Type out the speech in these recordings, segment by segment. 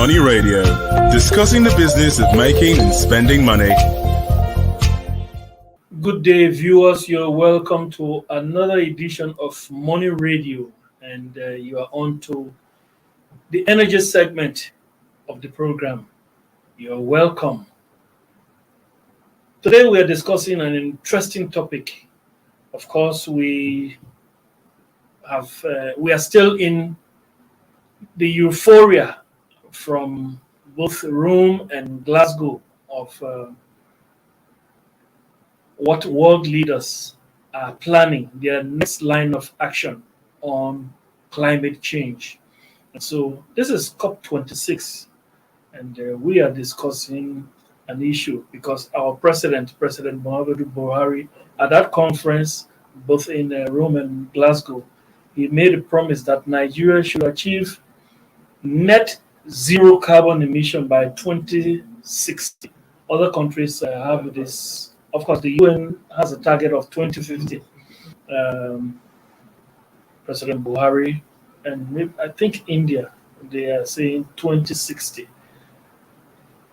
Money Radio, discussing the business of making and spending money. Good day, viewers. You're welcome to another edition of Money Radio, and you are on to the energy segment of the program. You're welcome. Today we are discussing an interesting topic. Of course, we are still in the euphoria from both Rome and Glasgow of what world leaders are planning their next line of action on climate change. And so this is COP26, and we are discussing an issue because our President Muhammadu Buhari, at that conference, both in Rome and Glasgow, he made a promise that Nigeria should achieve net zero carbon emission by 2060. Other countries have this. Of course, the UN has a target of 2050. President Buhari and maybe, I think India, they are saying 2060.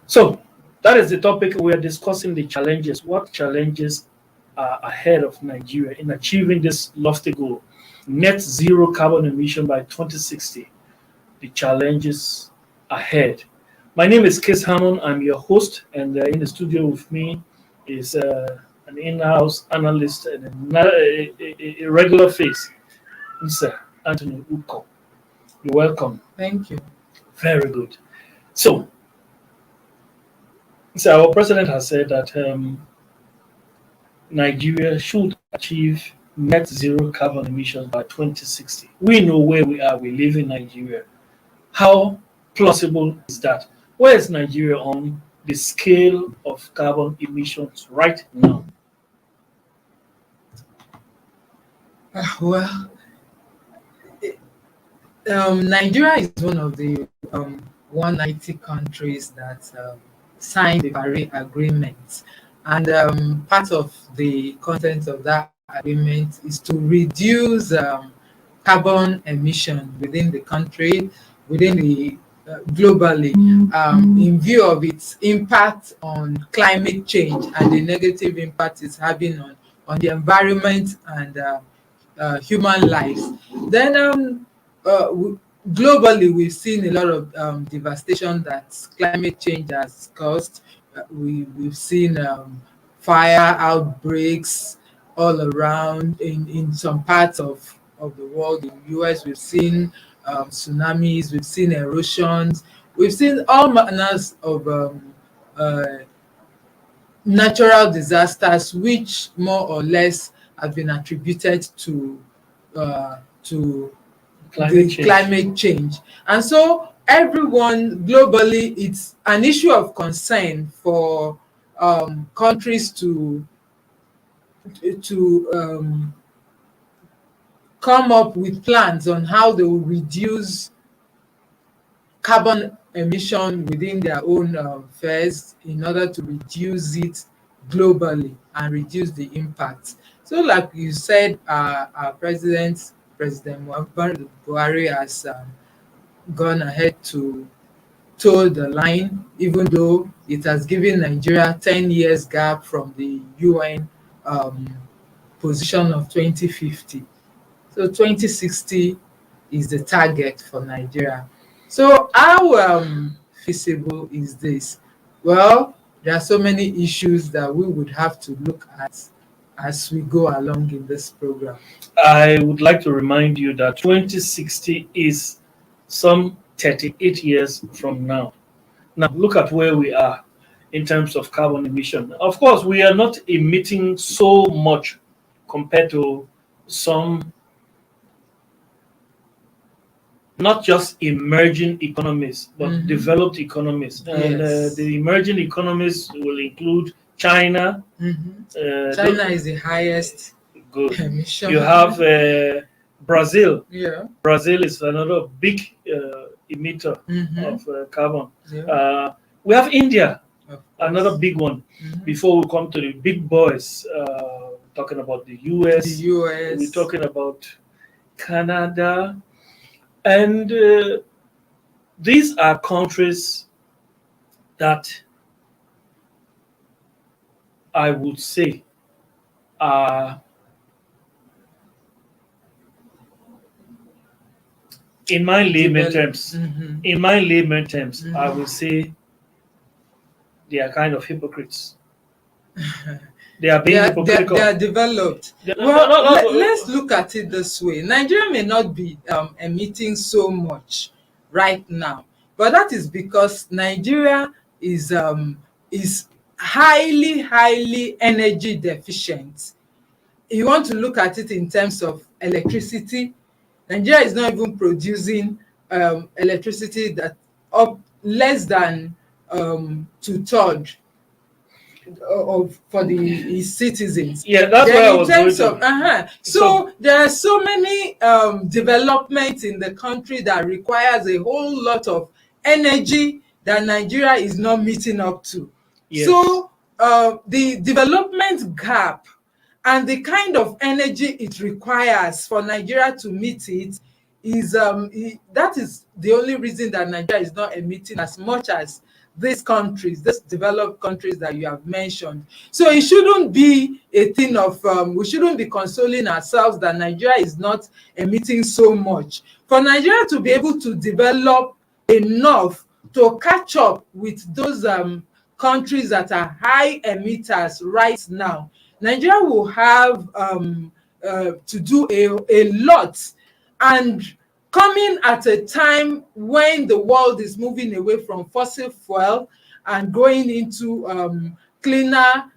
So that is the topic we are discussing, the challenges. What challenges are ahead of Nigeria in achieving this lofty goal, net zero carbon emission by 2060? The challenges ahead. My name is Kes Hammond. I'm your host, and in the studio with me is an in-house analyst and a regular face, Mr. Anthony Uko. You're welcome. Thank you. Very good. So our president has said that Nigeria should achieve net zero carbon emissions by 2060. We know where we are. We live in Nigeria. How plausible is that? Where is Nigeria on the scale of carbon emissions right now? Nigeria is one of the 190 countries that signed the Paris Agreement, and part of the content of that agreement is to reduce carbon emission within the country, within the globally, in view of its impact on climate change and the negative impact it's having on the environment and human lives. Then globally, we've seen a lot of devastation that climate change has caused. We've seen fire outbreaks all around in some parts of the world. In the US, we've seen tsunamis, we've seen erosions, we've seen all manners of natural disasters, which more or less have been attributed to climate change. And so everyone globally, it's an issue of concern for countries to come up with plans on how they will reduce carbon emission within their own affairs in order to reduce it globally and reduce the impact. So like you said, our President Muhammadu Buhari has gone ahead to toe the line, even though it has given Nigeria 10 years gap from the UN position of 2050. So 2060 is the target for Nigeria. So how feasible is this? Well, there are so many issues that we would have to look at as we go along in this program. I would like to remind you that 2060 is some 38 years from now. Now, look at where we are in terms of carbon emission. Of course, we are not emitting so much compared to some, not just emerging economies, but developed economies. And the emerging economies will include China. China is the highest emission. You have Brazil. Yeah. Brazil is another big emitter of carbon. Yeah. We have India, another big one. Before we come to the big boys, talking about the US. We're talking about Canada. And These are countries that I would say are, in my layman terms, I would say they are kind of hypocrites. They are being hypocritical. They are developed. No, Well, no, no, no. let's look at it this way. Nigeria may not be emitting so much right now, but that is because Nigeria is highly energy deficient. You want to look at it in terms of electricity. Nigeria is not even producing electricity that up less than 2/3 of for the citizens. Yeah, that's Then why I in was terms going to. of so there are so many developments in the country that requires a whole lot of energy that Nigeria is not meeting up to. Yes. So the development gap and the kind of energy it requires for Nigeria to meet it is that is the only reason that Nigeria is not emitting as much as these countries, these developed countries that you have mentioned. So it shouldn't be a thing of we shouldn't be consoling ourselves that Nigeria is not emitting so much. For Nigeria to be able to develop enough to catch up with those countries that are high emitters right now, Nigeria will have to do a lot, and coming at a time when the world is moving away from fossil fuel and going into cleaner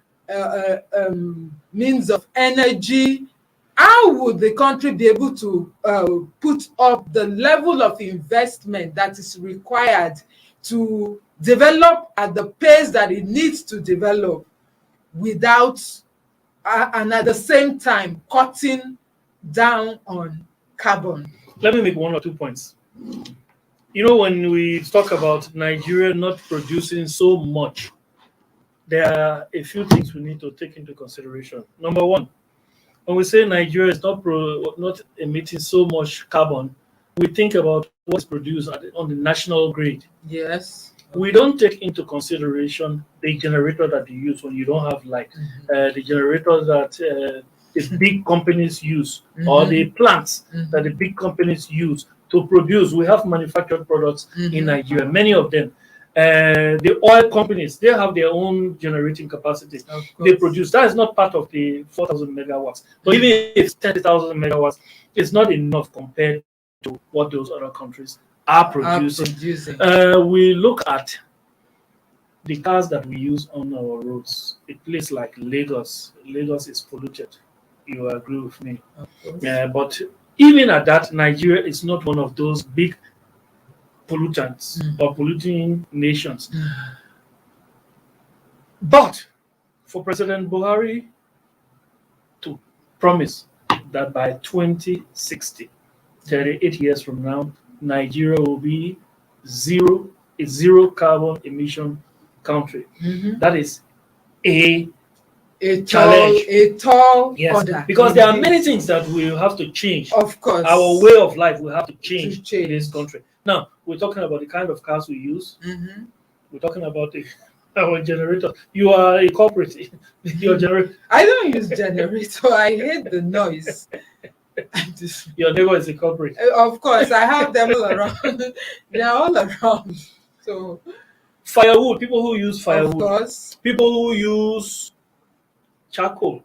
means of energy. How would the country be able to put up the level of investment that is required to develop at the pace that it needs to develop without and at the same time cutting down on carbon? Let me make one or two points. You know, when we talk about Nigeria not producing so much, there are a few things we need to take into consideration. Number one, when we say Nigeria is not emitting so much carbon, we think about what's produced on the national grid. Yes. We don't take into consideration the generator that you use when you don't have light, the generator that the big companies use, or the plants that the big companies use to produce. We have manufactured products in Nigeria, many of them. The oil companies, they have their own generating capacity. They produce. That is not part of the 4,000 megawatts. But even if it's 10,000 megawatts, it's not enough compared to what those other countries are producing. We look at the cars that we use on our roads. A place like Lagos. Lagos is polluted. You agree with me? But even at that, Nigeria is not one of those big pollutants or polluting nations. But for President Buhari to promise that by 2060, 38 years from now, Nigeria will be a zero carbon emission country. That is a challenge. A tall order. Because there are many things that we have to change. Of course. Our way of life will have to change in this country. Now, we're talking about the kind of cars we use. We're talking about our generator. You are a corporate. Your generator. I don't use generator. I hate the noise. Your neighbor is a corporate. Of course, I have them all around. They are all around. So firewood. People who use firewood. Of course. People who use charcoal.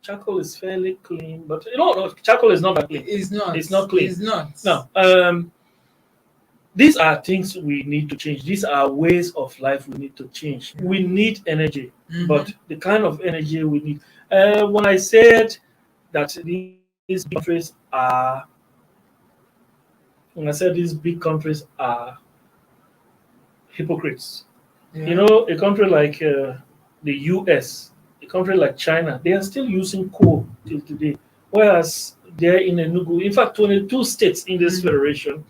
Charcoal is fairly clean, but no, charcoal is not that clean. It's not. It's not clean. It's not. No. These are things we need to change. These are ways of life we need to change. We need energy, but the kind of energy we need. When I said that these countries are, these big countries are hypocrites. You know, a country like the US, a country like China, they are still using coal till today, whereas they're in Enugu. In fact, 22 states in this federation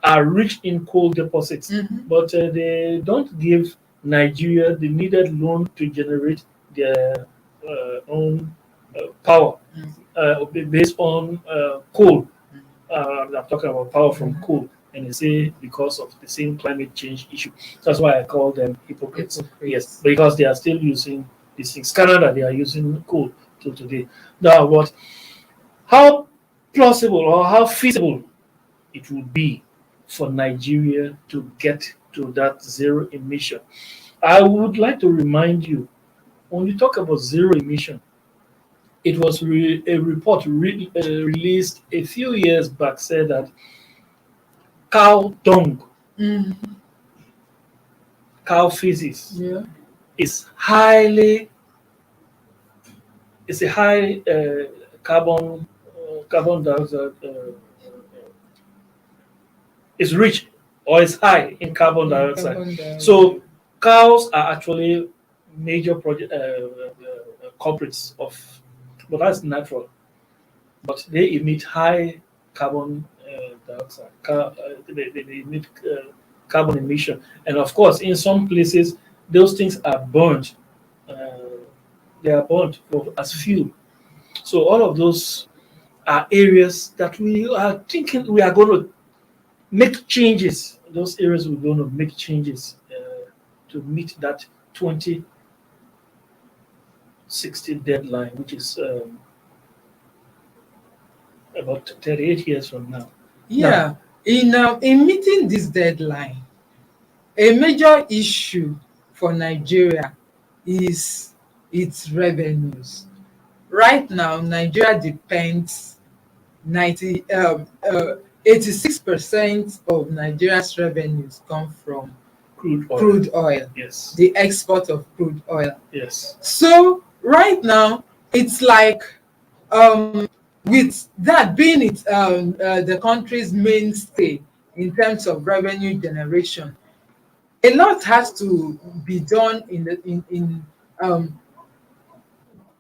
are rich in coal deposits, but they don't give Nigeria the needed loan to generate their own power based on coal. I'm talking about power from coal. and they say because of the same climate change issue. That's why I call them hypocrites. Yes, because they are still using these things. Canada, they are using coal till today. Now, how plausible or how feasible it would be for Nigeria to get to that zero emission? I would like to remind you, when you talk about zero emission, it was a report released a few years back said that cow dung, Mm, cow feces, yeah. is highly is a high carbon dioxide is rich or is high in carbon dioxide. Carbon dioxide. So cows are actually major project culprits of, but that's natural. But they emit high carbon dioxide. They emit carbon emission, and of course, in some places, those things are burnt. They are burnt as fuel. So all of those are areas that we are thinking we are going to make changes. Those areas we're going to make changes to meet that 2060 deadline, which is about 38 years from now. Yeah, in meeting this deadline, a major issue for Nigeria is its revenues. Right now, Nigeria depends 86% of Nigeria's revenues come from Crude oil. oil, Yes. the export of crude oil. Yes. So right now, it's like with that being the country's mainstay in terms of revenue generation, a lot has to be done in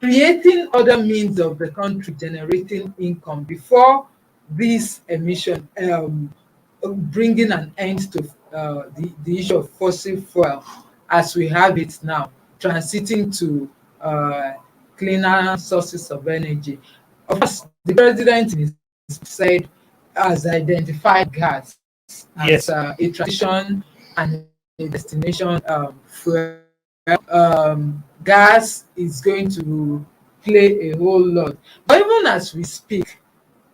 creating other means of the country generating income before this emission, bringing an end to the issue of fossil fuel as we have it now, transiting to cleaner sources of energy. Of course, the president said has identified gas Yes. as a transition and a destination fuel. Gas is going to play a whole lot. But even as we speak,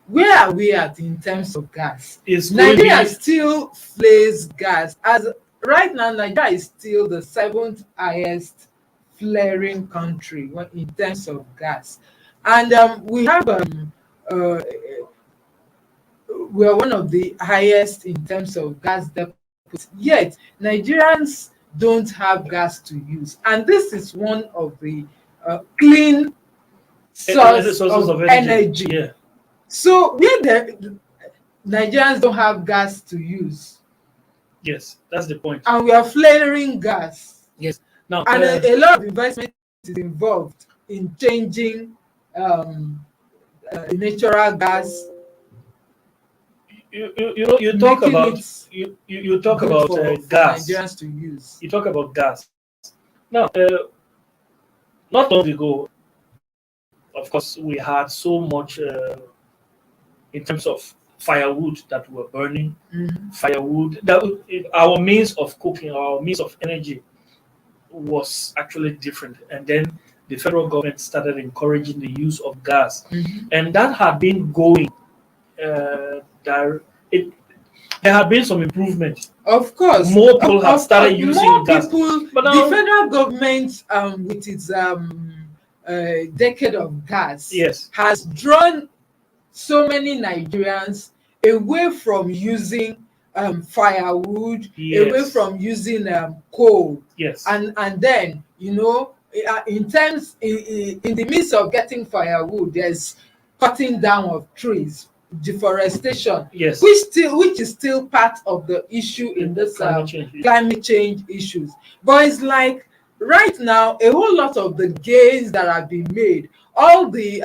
where are we at in terms of gas? Nigeria still flares gas. As right now, Nigeria is still the 7th highest flaring country in terms of gas. And we have we are one of the highest in terms of gas depots. Yet Nigerians don't have gas to use, and this is one of the clean sources of energy. Yeah. So where the Nigerians don't have gas to use, Yes, that's the point. and we are flaring gas. Yes. Now, and a lot of investment is involved in changing the natural gas. You talk about you talk about gas. Nigerians to use. You talk about gas. Now, not long ago, of course, we had so much in terms of firewood that were burning. Mm-hmm. Firewood that our means of cooking, our means of energy was actually different, and then the federal government started encouraging the use of gas, Mm-hmm. and that had been going. There had been some improvement. Of course, more people have started using gas. But now, the federal government, with its decade of gas, yes, has drawn so many Nigerians away from using firewood, yes, away from using coal. Yes, and then in the midst of getting firewood, there's cutting down of trees, deforestation, yes, which is still part of the issue in this climate change issues. But it's like right now, a whole lot of the gains that have been made, all the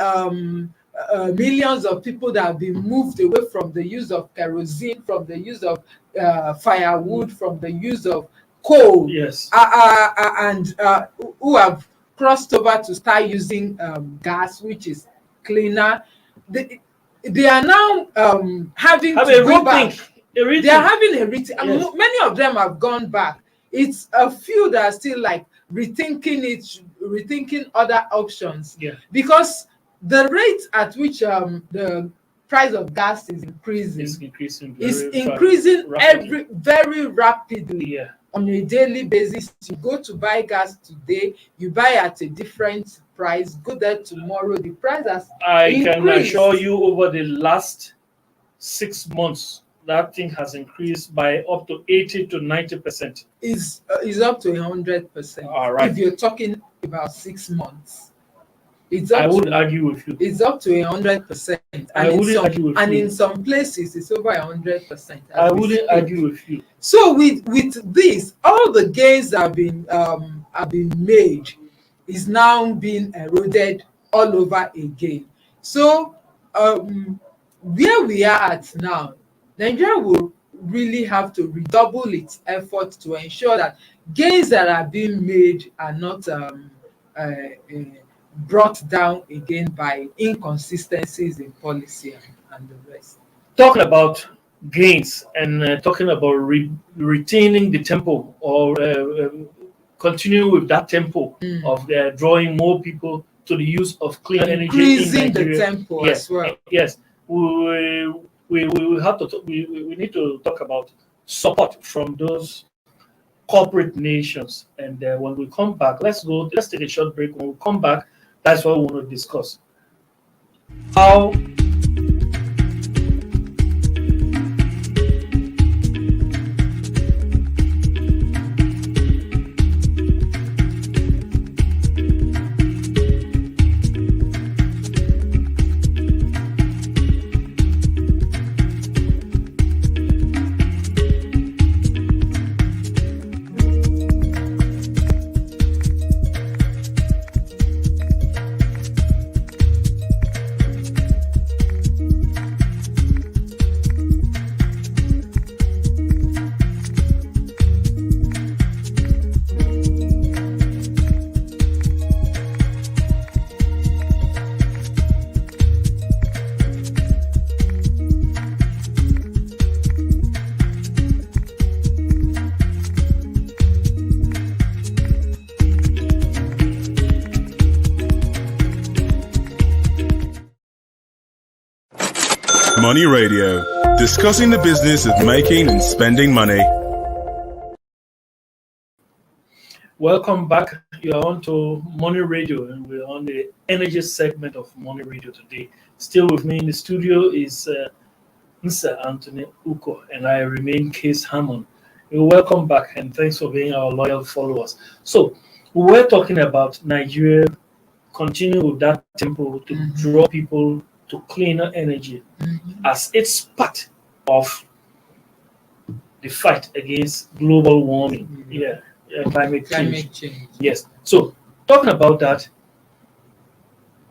millions of people that have been moved away from the use of kerosene, from the use of firewood, from the use of coal, yes, and who have crossed over to start using gas, which is cleaner. They are now having to go back They are having a rethink. Yes. Many of them have gone back. It's a few that are still like rethinking other options. Yeah. Because the rate at which the price of gas is increasing It's increasing every very rapidly. Yeah. On a daily basis. You go to buy gas today, you buy at a different price, go there tomorrow, the price has I can increased. assure you over the last 6 months, that thing has increased by up to 80 to 90%. Is up to 100%. All right. If you're talking about 6 months, I would argue with you. It's up to 100%. I wouldn't argue with you. And in some places, it's over 100%. I wouldn't argue with you. So with this, all the gains have been made is now being eroded all over again. So where we are at now, Nigeria will really have to redouble its efforts to ensure that gains that are being made are not brought down again by inconsistencies in policy and the rest. Talking about gains and talking about retaining the tempo or continuing with that tempo of drawing more people to the use of clean energy, increasing the tempo as well. Yes, we have to we need to talk about support from those corporate nations. And when we come back, let's take a short break. When we come back, that's what we want to discuss. How Money Radio, discussing the business of making and spending money. Welcome back. You're on to Money Radio, and we're on the energy segment of Money Radio today. Still with me in the studio is Mr. Anthony Uko, and I remain Case Hammond. Welcome back, and thanks for being our loyal followers. So, we were talking about Nigeria continuing with that tempo to draw people to cleaner energy as it's part of the fight against global warming. Climate change. Yes. So talking about that,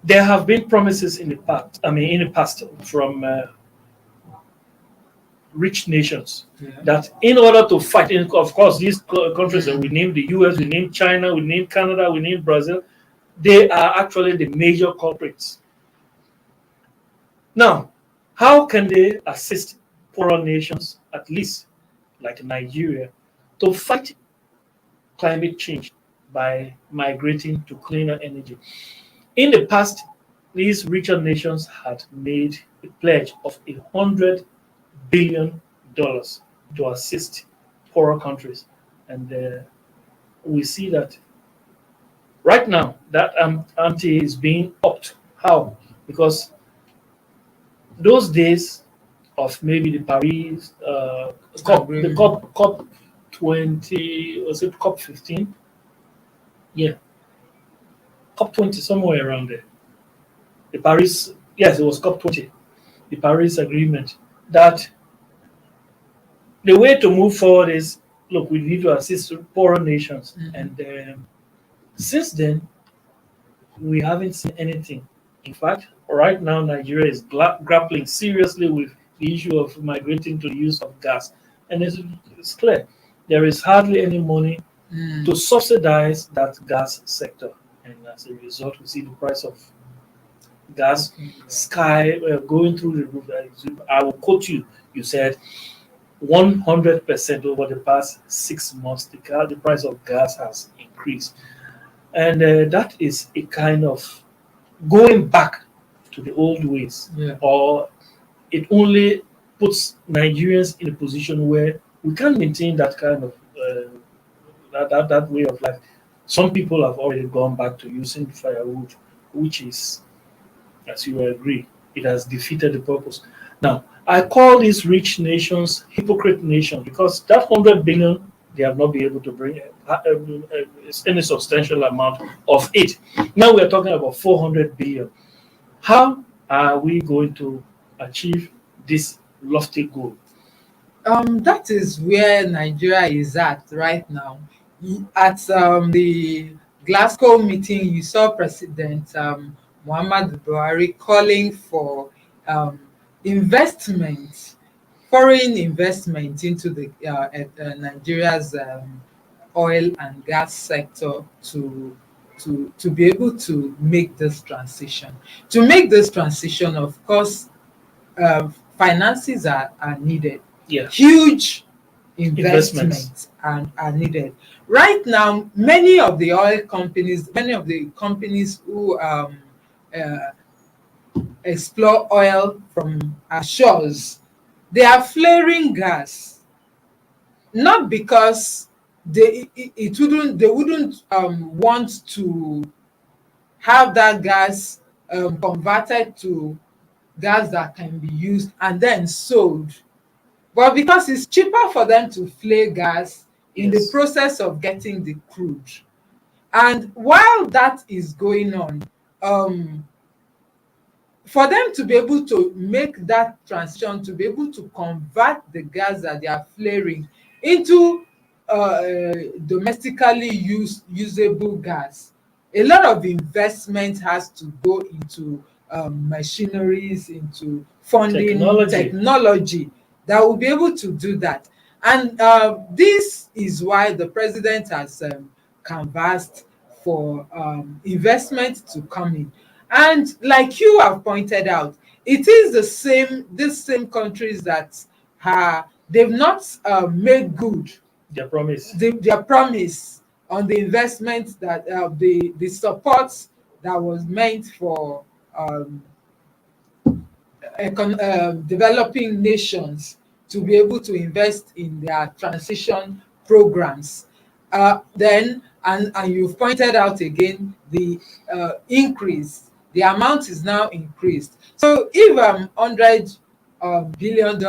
there have been promises in the past from rich nations that in order to fight, of course, these countries that we named, the US, we named China, we named Canada, we named Brazil, they are actually the major culprits. Now, how can they assist poorer nations, at least like Nigeria, to fight climate change by migrating to cleaner energy? In the past, these richer nations had made a pledge of $100 billion to assist poorer countries. And we see that right now that ante is being upped. How? Because those days of maybe the Paris COP, the COP 20, was it COP 15? Yeah, COP 20, somewhere around there. The Paris, yes, it was COP 20, the Paris Agreement. That the way to move forward is, look, we need to assist poorer nations. And since then, we haven't seen anything. In fact, right now, Nigeria is grappling seriously with the issue of migrating to the use of gas. And it's clear, there is hardly any money to subsidize that gas sector. And as a result, we see the price of gas going through the roof. I will quote you. You said, 100% over the past 6 months. The price of gas has increased, and that is a kind of going back to the old ways, Yeah. or it only puts Nigerians in a position where we can't maintain that kind of that way of life. Some people have already gone back to using firewood, which is, as you will agree, it has defeated the purpose. Now, I call these rich nations hypocrite nations because that 100 billion they have not been able to bring any substantial amount of it. Now we are talking about 400 billion. How are we going to achieve this lofty goal? That is where Nigeria is at right now. At the Glasgow meeting, you saw President Muhammadu Buhari calling for um, investment, foreign investment into the Nigeria's oil and gas sector to be able to make this transition. To make this transition, of course, finances are needed. Yeah, Huge investments. investments are needed. Right now, many of the oil companies, many of the companies who uh, explore oil from our shores, they are flaring gas, not because they wouldn't want to have that gas converted to gas that can be used and then sold, but because it's cheaper for them to flare gas in the Yes. process of getting the crude. And while that is going on, um, for them to be able to make that transition, to be able to convert the gas that they are flaring into domestically usable gas, a lot of investment has to go into machineries, into funding technology that will be able to do that. And this is why the president has canvassed for investment to come in. And like you have pointed out, it is these same countries that they've not made good Their promise. their promise on the investment that the support that was meant for developing nations to be able to invest in their transition programs. Then, and you've pointed out again the increase, the amount is now increased. So if $100 billion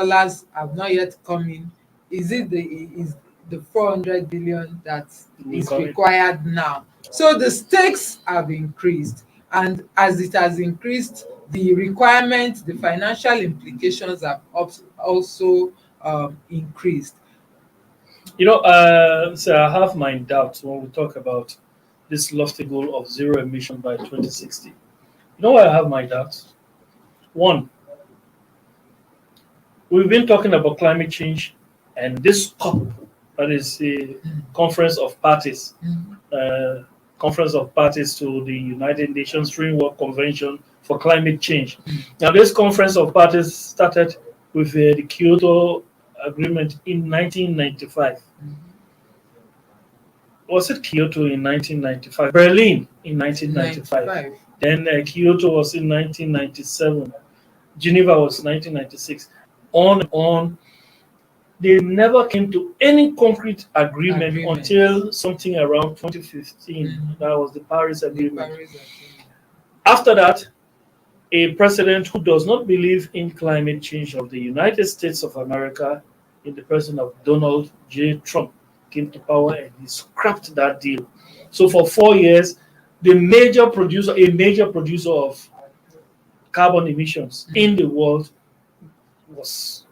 have not yet come in, is the 400 billion that is required now? So the stakes have increased, and as it has increased, the requirements, the financial implications have also increased. So I have my doubts when we talk about this lofty goal of zero emission by 2060. You know why I have my doubts? One, we've been talking about climate change, and this COP, that is a conference of parties, conference of parties to the United Nations Framework Convention for Climate Change. Now, this conference of parties started with the Kyoto Agreement in 1995. Was it Kyoto in 1995? Berlin in 1995. Then Kyoto was in 1997. Geneva was 1996. On and on. They never came to any concrete agreement until something around 2015. That was the Paris Agreement. After that, a president who does not believe in climate change of the United States of America, in the person of Donald J. Trump, came to power and he scrapped that deal. So for 4 years, a major producer of carbon emissions in the world, was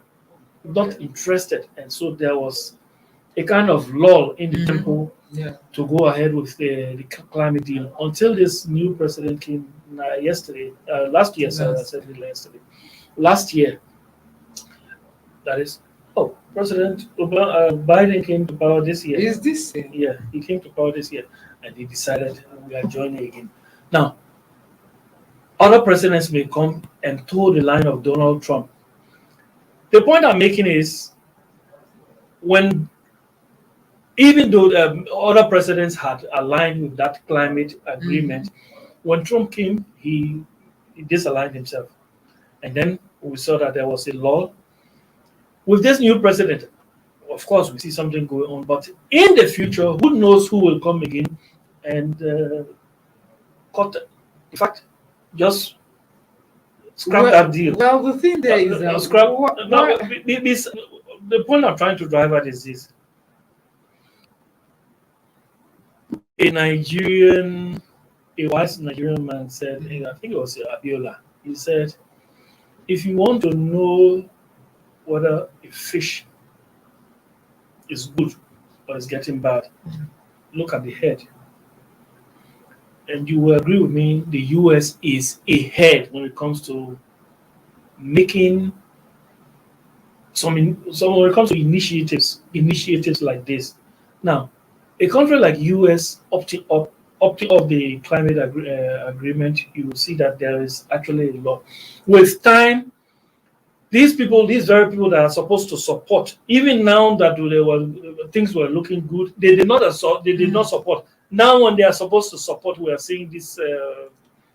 not interested, and so there was a kind of lull in the tempo to go ahead with the climate deal until this new president came last year. That is, President Biden came to power this year. Is this? Yeah, he came to power this year, and he decided we are joining again. Now, other presidents may come and toe the line of Donald Trump. The point I'm making is when even though other presidents had aligned with that climate agreement, when Trump came, he disaligned himself. And then we saw that there was a law. With this new president, of course, we see something going on. But in the future, who knows who will come again and cut, in fact, just scrap that deal. Well, the thing there is the point I'm trying to drive at is this. A wise Nigerian man said, I think it was Abiola, he said, if you want to know whether a fish is good or is getting bad, look at the head. And you will agree with me, the US is ahead when it comes to making when it comes to initiatives like this. Now, a country like US opting off the climate agreement, you will see that there is actually a law. With time, these very people that are supposed to support, even now that things were looking good, they did not support. Now, when they are supposed to support, we are seeing this.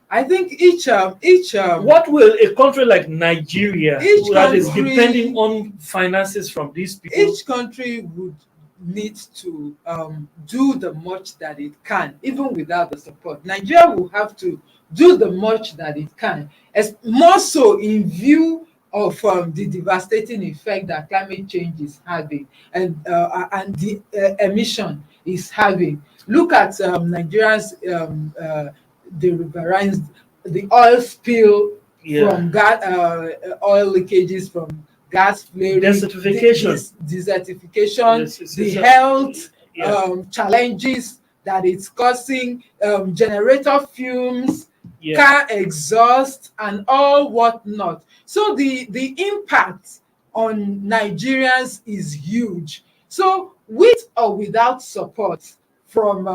I think each what will a country like Nigeria, that is depending on finances from these people, each country would need to do the much that it can, even without the support. Nigeria will have to do the much that it can, as more so in view of the devastating effect that climate change is having and the emission is having. Look at Nigeria's the riverines, the oil spill from oil leakages from gas flaring, desertification, the health challenges that it's causing, generator fumes, car exhaust, and all whatnot. So the impact on Nigerians is huge. So with or without support from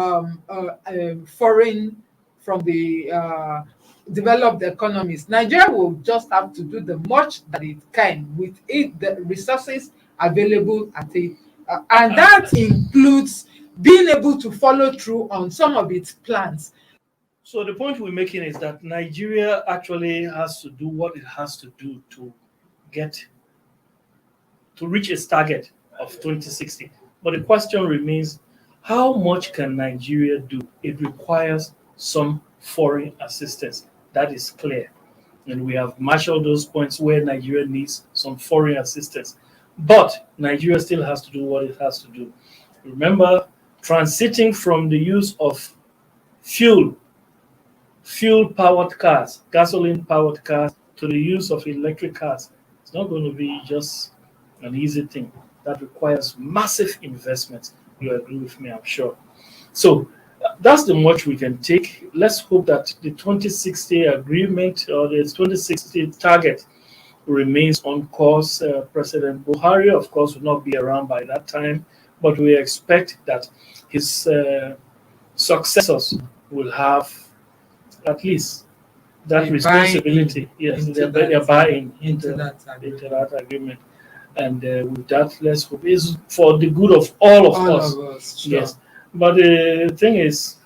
from the developed economies, Nigeria will just have to do the much that it can with the resources available at it, and that includes being able to follow through on some of its plans. So the point we're making is that Nigeria actually has to do what it has to do to reach its target of 2060. But the question remains, how much can Nigeria do? It requires some foreign assistance. That is clear. And we have marshaled those points where Nigeria needs some foreign assistance. But Nigeria still has to do what it has to do. Remember, transiting from the use of fuel-powered cars, gasoline-powered cars, to the use of electric cars, it's not going to be just an easy thing. That requires massive investments. You agree with me, I'm sure. So that's the much we can take. Let's hope that the 2060 agreement or the 2060 target remains on course. President Buhari, of course, will not be around by that time, but we expect that his successors will have at least that responsibility. Yes, they're buying into that agreement. And with that, let's hope it's for the good of all of us. Sure. Yes. But the thing is,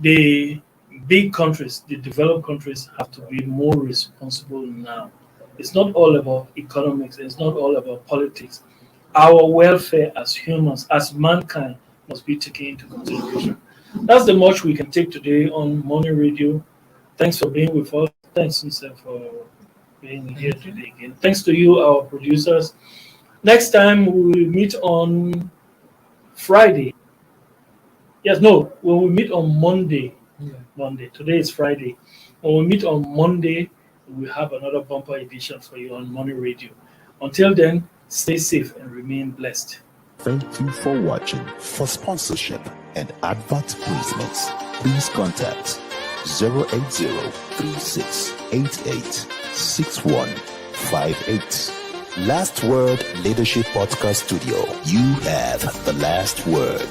the big countries, the developed countries, have to be more responsible now. It's not all about economics. It's not all about politics. Our welfare as humans, as mankind, must be taken into consideration. That's the much we can take today on Money Radio. Thanks for being with us. Thanks, Nisa, for being here today again. Thanks to you, our producers. Next time we will meet on Friday. Yes, no, we will meet on Monday. Yeah. Monday. Today is Friday. When we meet on Monday, we'll have another bumper edition for you on Money Radio. Until then, stay safe and remain blessed. Thank you for watching. For sponsorship and advert placements, please contact 080-3688-6158. Last Word Leadership Podcast Studio. You have the last word.